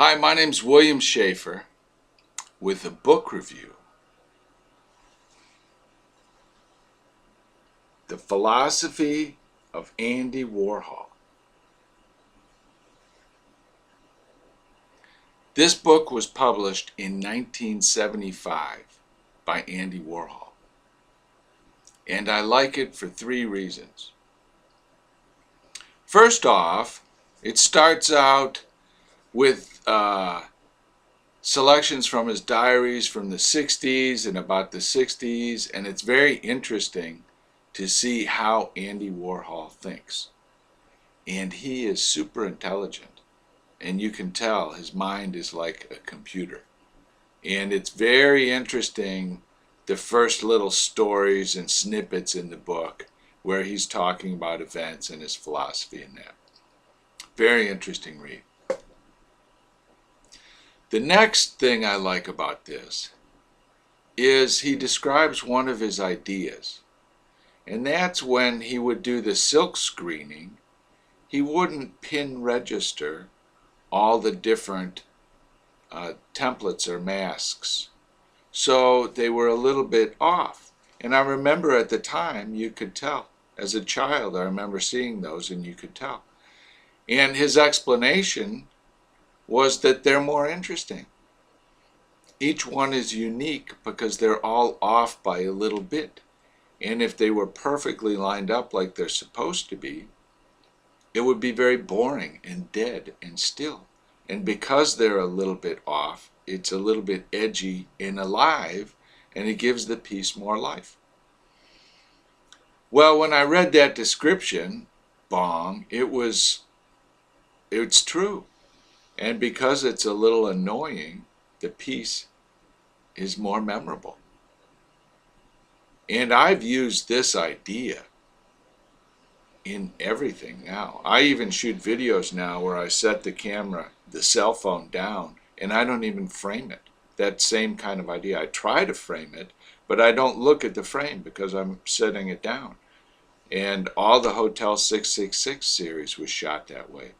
Hi, my name's William Schaeffer with a book review. The Philosophy of Andy Warhol. This book was published in 1975 by Andy Warhol. And I like it for three reasons. First off, it starts out with selections from his diaries from the 60s and about the 60s, and it's very interesting to see how Andy Warhol thinks. And he is super intelligent, and you can tell his mind is like a computer. And it's very interesting, the first little stories and snippets in the book where he's talking about events and his philosophy in that. Very interesting read. The next thing I like about this is he describes one of his ideas. And that's when he would do the silk screening, he wouldn't pin register all the different templates or masks. So they were a little bit off. And I remember at the time you could tell. As a child, I remember seeing those and you could tell. And his explanation was that they're more interesting. Each one is unique because they're all off by a little bit. And if they were perfectly lined up like they're supposed to be, it would be very boring and dead and still. And because they're a little bit off, it's a little bit edgy and alive, and it gives the piece more life. Well, when I read that description, it's true. And because it's a little annoying, the piece is more memorable. And I've used this idea in everything now. I even shoot videos now where I set the camera, the cell phone down, and I don't even frame it. That same kind of idea. I try to frame it, but I don't look at the frame because I'm setting it down. And all the Hotel 666 series was shot that way.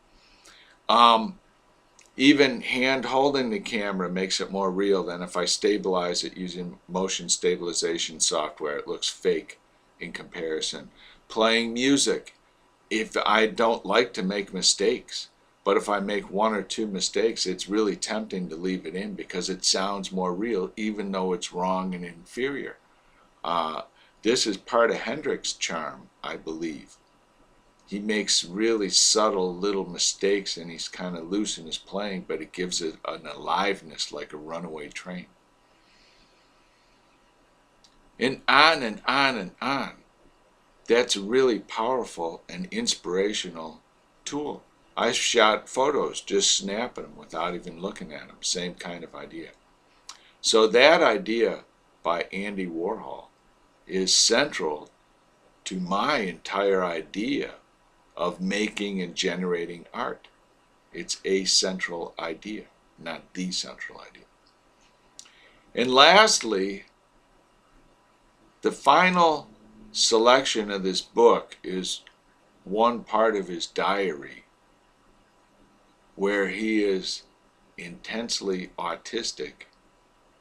Even hand holding the camera makes it more real than if I stabilize it using motion stabilization software. It looks fake in comparison. Playing music, if I don't like to make mistakes, but if I make one or two mistakes, it's really tempting to leave it in because it sounds more real even though it's wrong and inferior. This is part of Hendrix's charm, I believe. He makes really subtle little mistakes and he's kind of loose in his playing, but it gives it an aliveness like a runaway train. And on and on and on. That's a really powerful and inspirational tool. I shot photos just snapping them without even looking at them. Same kind of idea. So that idea by Andy Warhol is central to my entire idea of making and generating art. It's a central idea, not the central idea. And lastly, the final selection of this book is one part of his diary where he is intensely autistic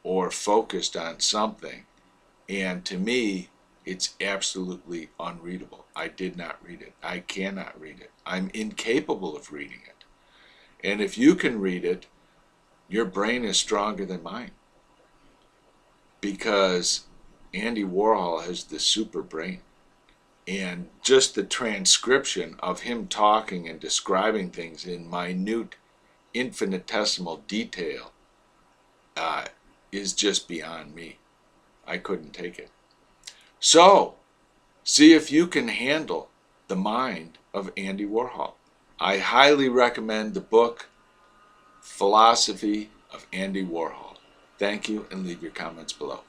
or focused on something, and to me it's absolutely unreadable. I did not read it. I cannot read it. I'm incapable of reading it. And if you can read it, your brain is stronger than mine. Because Andy Warhol has the super brain. And just the transcription of him talking and describing things in minute, infinitesimal detail is just beyond me. I couldn't take it. So, see if you can handle the mind of Andy Warhol. I highly recommend the book, Philosophy of Andy Warhol. Thank you, and leave your comments below.